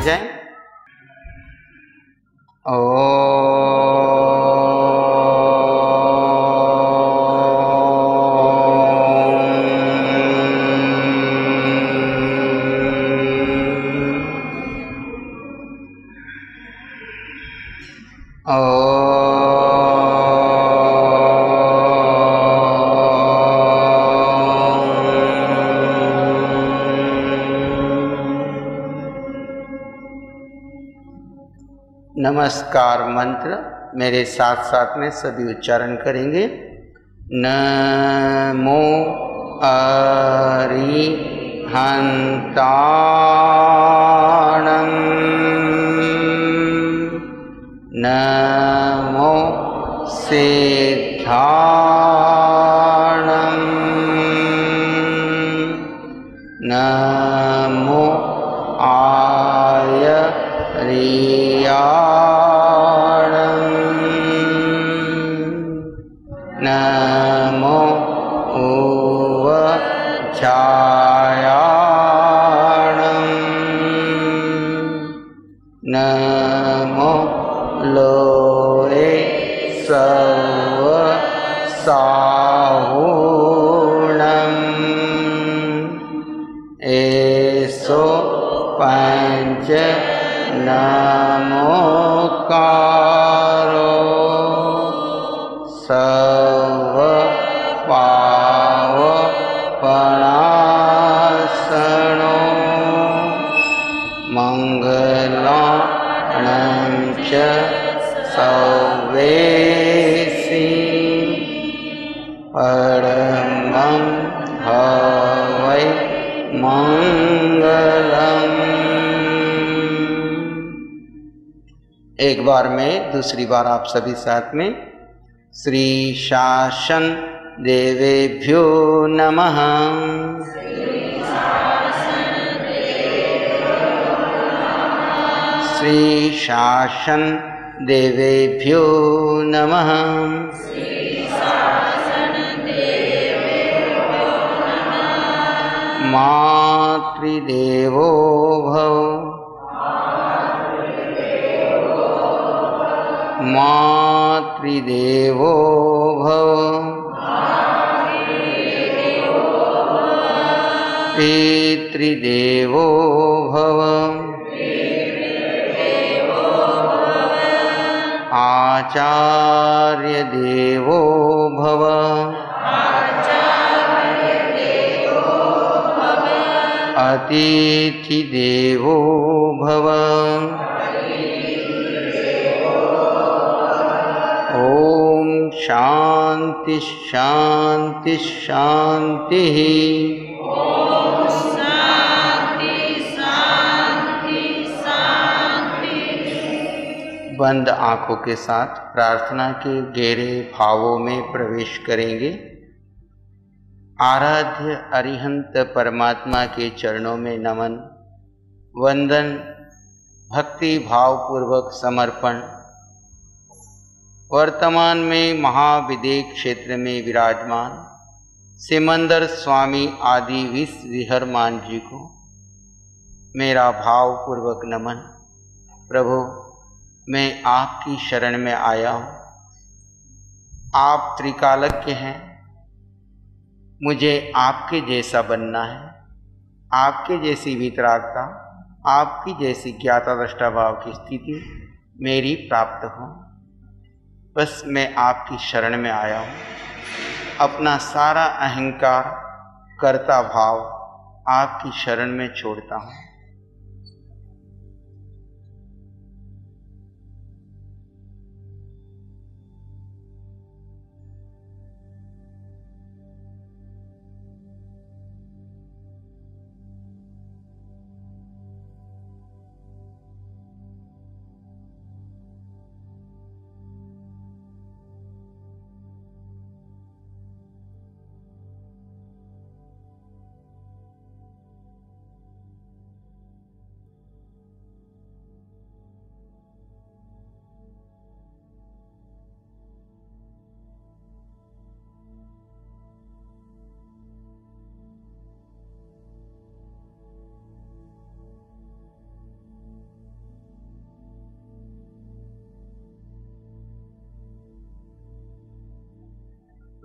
जाए। नमस्कार मंत्र मेरे साथ साथ में सभी उच्चारण करेंगे। नमो अरिहंताणं, नमो सिद्धाणं, नमो आर्याणं, नमो उवचायाणं, नमो लोये सवसाहुणं, एसो पंच नमोकारो सर्व पावपणासनो मंगलानं च सर्वेसि परमं हवै मंगलम्। एक बार में, दूसरी बार आप सभी साथ में। श्री शासन देवेभ्यो नमः। श्री शासन देवेभ्यो नमः। मातृदेवो भव, मातृदेवो भव, पितृदेवो भव, आचार्य देवो भव, अतिथि देवो भव। ओम शांति शांति शांति। बंद आंखों के साथ प्रार्थना के गहरे भावों में प्रवेश करेंगे। आराध्य अरिहंत परमात्मा के चरणों में नमन, वंदन, भक्ति भावपूर्वक समर्पण। वर्तमान में महाविदेह क्षेत्र में विराजमान सिमंदर स्वामी आदि विश्व विहरमान जी को मेरा भावपूर्वक नमन। प्रभु, मैं आपकी शरण में आया हूँ। आप त्रिकालज्ञ हैं, मुझे आपके जैसा बनना है। आपके जैसी वितरागता, आपकी जैसी ज्ञाता दृष्टा भाव की स्थिति मेरी प्राप्त हो। बस मैं आपकी शरण में आया हूँ। अपना सारा अहंकार, कर्ता भाव आपकी शरण में छोड़ता हूँ।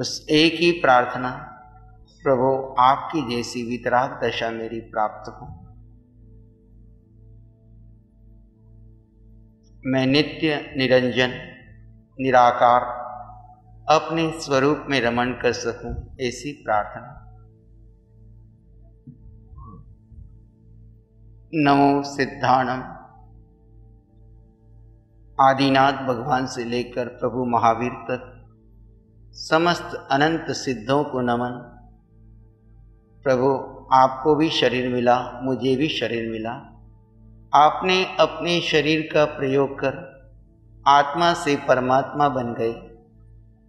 बस एक ही प्रार्थना, प्रभु आपकी जैसी वितराग दशा मेरी प्राप्त हो। मैं नित्य निरंजन निराकार अपने स्वरूप में रमण कर सकूं, ऐसी प्रार्थना। नमो सिद्धाणम। आदिनाथ भगवान से लेकर प्रभु महावीर तक समस्त अनंत सिद्धों को नमन। प्रभु आपको भी शरीर मिला, मुझे भी शरीर मिला। आपने अपने शरीर का प्रयोग कर आत्मा से परमात्मा बन गए।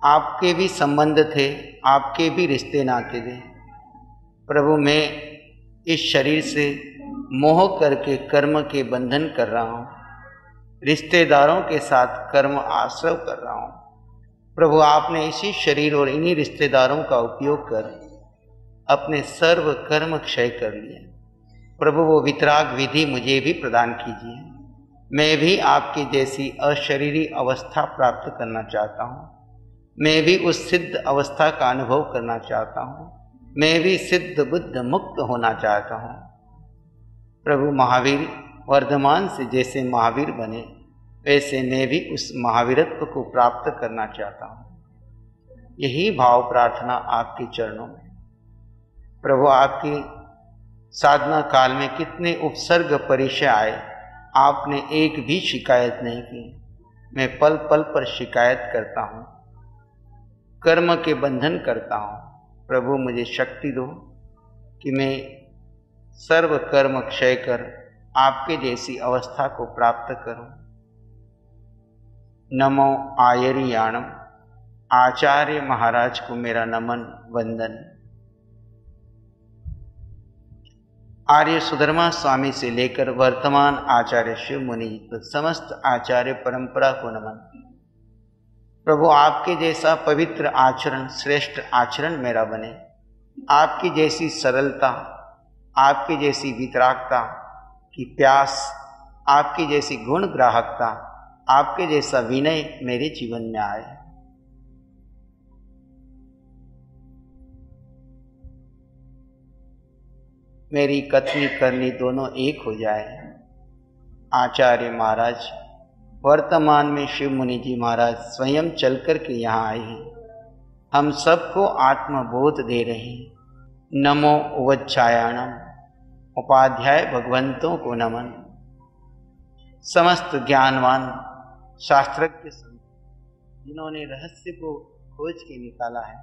आपके भी संबंध थे, आपके भी रिश्ते नाते थे। प्रभु मैं इस शरीर से मोह करके कर्म के बंधन कर रहा हूँ, रिश्तेदारों के साथ कर्म आश्रय कर रहा हूँ। प्रभु आपने इसी शरीर और इन्हीं रिश्तेदारों का उपयोग कर अपने सर्व कर्म क्षय कर लिए। प्रभु वो वितराग विधि मुझे भी प्रदान कीजिए। मैं भी आपकी जैसी अशरीरी अवस्था प्राप्त करना चाहता हूँ। मैं भी उस सिद्ध अवस्था का अनुभव करना चाहता हूँ। मैं भी सिद्ध बुद्ध मुक्त होना चाहता हूँ। प्रभु महावीर वर्धमान से जैसे महावीर बने, वैसे मैं भी उस महावीरत्व को प्राप्त करना चाहता हूँ। यही भाव प्रार्थना आपके चरणों में। प्रभु आपकी साधना काल में कितने उपसर्ग परिचय आए, आपने एक भी शिकायत नहीं की। मैं पल पल पर शिकायत करता हूँ, कर्म के बंधन करता हूँ। प्रभु मुझे शक्ति दो कि मैं सर्व कर्म क्षय कर आपके जैसी अवस्था को प्राप्त करूं। नमो आयरियाणम। आचार्य महाराज को मेरा नमन वंदन। आर्य सुधर्मा स्वामी से लेकर वर्तमान आचार्य शिव मुनि तक समस्त आचार्य परंपरा को नमन। प्रभु आपके जैसा पवित्र आचरण, श्रेष्ठ आचरण मेरा बने। आपकी जैसी सरलता, आपकी जैसी वितरागता की प्यास, आपकी जैसी गुण ग्राहकता, आपके जैसा विनय मेरे जीवन में आए। मेरी कथनी करनी दोनों एक हो जाए। आचार्य महाराज वर्तमान में शिव मुनि जी महाराज स्वयं चल कर के यहाँ आए हैं, हम सबको आत्मबोध दे रहे हैं। नमो उवच्छायाणम। उपाध्याय भगवंतों को नमन। समस्त ज्ञानवान शास्त्रज्ञ संत जिन्होंने रहस्य को खोज के निकाला है,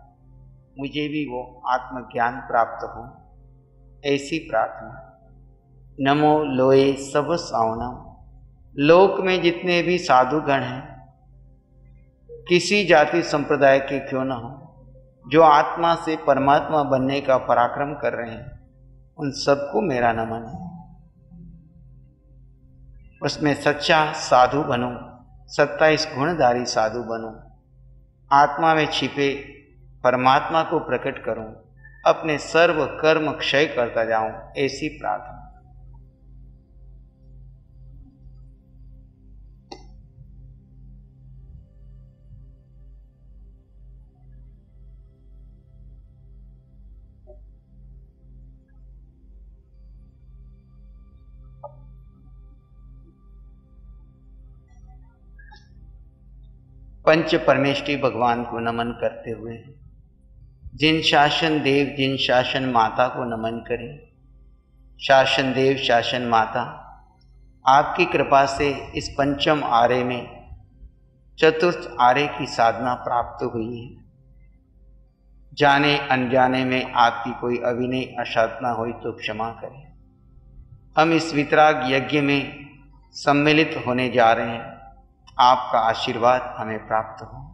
मुझे भी वो आत्मज्ञान प्राप्त हो, ऐसी प्रार्थना। नमो लोए सब सावनम। लोक में जितने भी साधुगण हैं, किसी जाति संप्रदाय के क्यों न हो, जो आत्मा से परमात्मा बनने का पराक्रम कर रहे हैं, उन सबको मेरा नमन है। उसमें सच्चा साधु बनो, 27 गुणधारी साधु बनो, आत्मा में छिपे परमात्मा को प्रकट करूं, अपने सर्व कर्म क्षय करता जाऊं, ऐसी प्रार्थना। पंच परमेष्ठी भगवान को नमन करते हुए जिन शासन देव जिन शासन माता को नमन करें। शासन देव शासन माता, आपकी कृपा से इस पंचम आर्य में चतुर्थ आर्य की साधना प्राप्त हुई है। जाने अनजाने में आपकी कोई अविनय असाधना हुई तो क्षमा करें। हम इस वितराग यज्ञ में सम्मिलित होने जा रहे हैं, आपका आशीर्वाद हमें प्राप्त हो।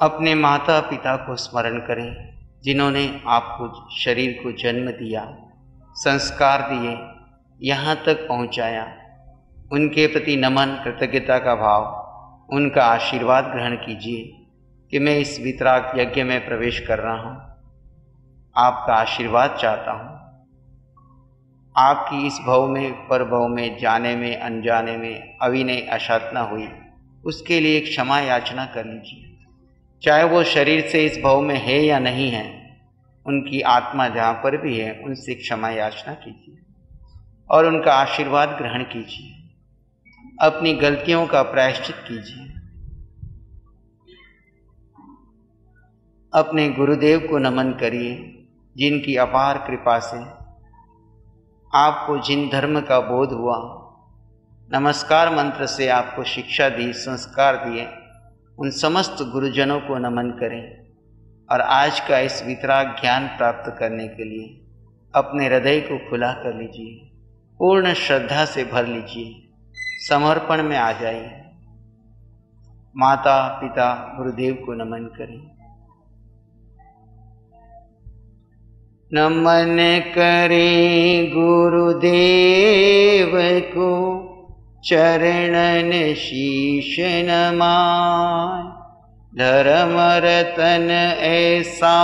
अपने माता पिता को स्मरण करें जिन्होंने आपको शरीर को जन्म दिया, संस्कार दिए, यहाँ तक पहुँचाया। उनके प्रति नमन, कृतज्ञता का भाव, उनका आशीर्वाद ग्रहण कीजिए कि मैं इस वितराग यज्ञ में प्रवेश कर रहा हूँ, आपका आशीर्वाद चाहता हूँ। आपकी इस भव में परभव में जाने में अनजाने में अविनय अशातना हुई, उसके लिए क्षमा याचना कर लीजिए। चाहे वो शरीर से इस भव में है या नहीं है, उनकी आत्मा जहाँ पर भी है उनसे क्षमा याचना कीजिए और उनका आशीर्वाद ग्रहण कीजिए। अपनी गलतियों का प्रायश्चित कीजिए। अपने गुरुदेव को नमन करिए जिनकी अपार कृपा से आपको जिन धर्म का बोध हुआ, नमस्कार मंत्र से आपको शिक्षा दी, संस्कार दिए, उन समस्त गुरुजनों को नमन करें और आज का इस वितराग ज्ञान प्राप्त करने के लिए अपने हृदय को खुला कर लीजिए, पूर्ण श्रद्धा से भर लीजिए, समर्पण में आ जाइए। माता पिता गुरुदेव को नमन करें। नमन करें गुरुदेव को, चरणन शीश नमाय। धर्म रतन ऐसा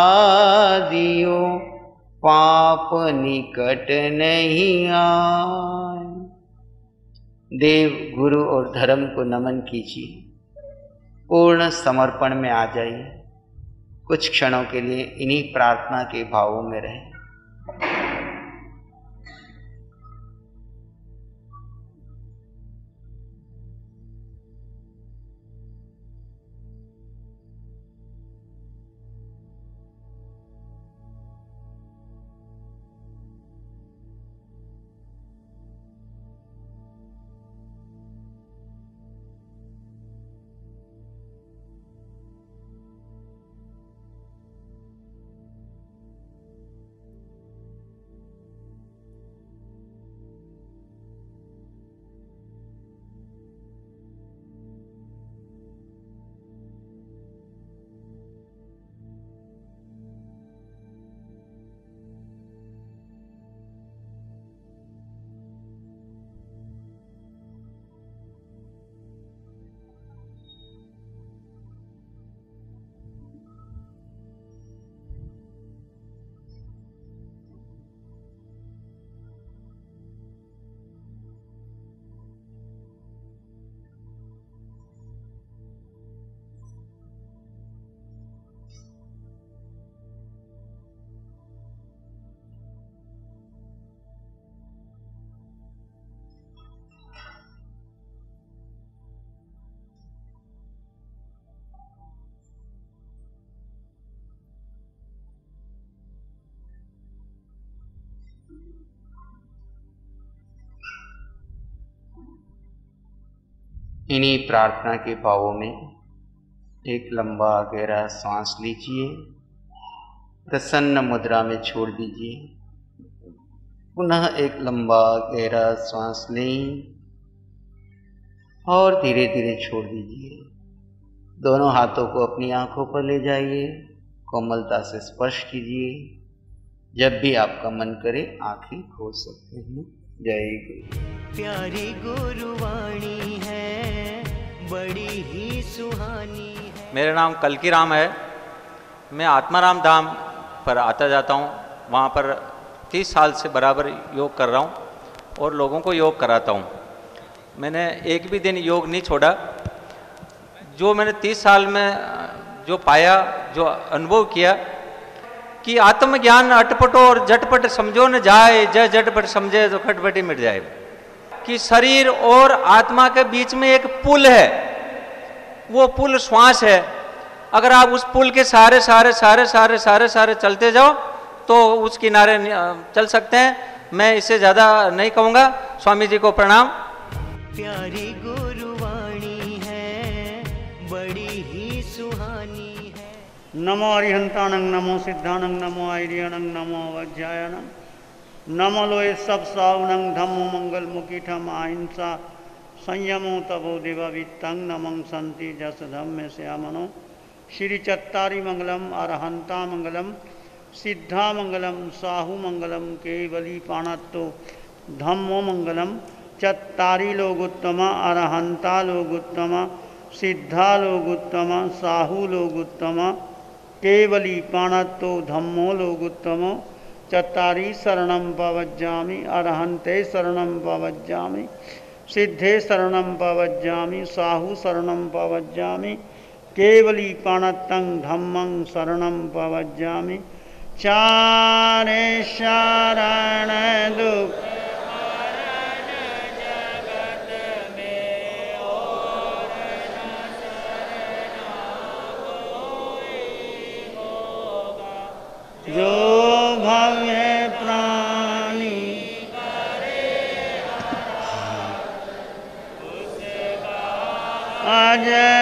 दियो, पाप निकट नहीं आए। देव, गुरु और धर्म को नमन कीजिए, पूर्ण समर्पण में आ जाइए। कुछ क्षणों के लिए इन्हीं प्रार्थना के भावों में रहें। इन्हीं प्रार्थना के भावों में एक लंबा गहरा सांस लीजिए, प्रसन्न मुद्रा में छोड़ दीजिए। पुनः एक लंबा गहरा सांस लें और धीरे धीरे छोड़ दीजिए। दोनों हाथों को अपनी आंखों पर ले जाइए, कोमलता से स्पर्श कीजिए। जब भी आपका मन करे आंखें खोल सकते हैं। जय गुरु। प्यारी गुरुवाणी है, बड़ी ही सुहानी है। मेरा नाम कल्की राम है। मैं आत्माराम धाम पर आता जाता हूँ। वहाँ पर 30 साल से बराबर योग कर रहा हूँ और लोगों को योग कराता हूँ। मैंने एक भी दिन योग नहीं छोड़ा। जो मैंने 30 साल में जो पाया, जो अनुभव किया कि आत्मज्ञान अटपटो और झटपट समझो न जाए, जय झटपट समझे तो खटपटी मिट जाए। कि शरीर और आत्मा के बीच में एक पुल है, वो पुल श्वास है। अगर आप उस पुल के सारे सारे सारे सारे सारे सारे चलते जाओ तो उस किनारे चल सकते हैं। मैं इससे ज़्यादा नहीं कहूँगा। स्वामी जी को प्रणाम। प्यारी गुरुवाणी है, बड़ी ही सुहानी है। नमो अरिहंताणं, नमो सिद्धाणं, नमो आर्यणं, नमो वज्रायणं, नमो लोए सब सावनं, धम्मो मंगल मुखीठम अहिंसा संयमो तपो देववित्तं, नमं संति जस धम्म श्यामनो श्री चत्तारी मंगलम अरहंता मंगलम सिद्धा मंगलम साहू मंगलम केवली पाणत्तो धम्मो मंगलम चत्तारी लोगोत्तम अरहंता लोगोत्तम सिद्धा लोगोत्तम साहू लोगोत्तम केवली पाणत्तो धम्मो लोगोत्तम चत्तारी शरणं पवज्जामि अरहंते शरणं पवज्जामि सिद्धे शरणं पवज्जामि साहू शरणं पवज्जामि केवली पाणत्तं धम्मं शरणं पवज्जामि चारे शरण दुख जो भव्य प्राणी अजय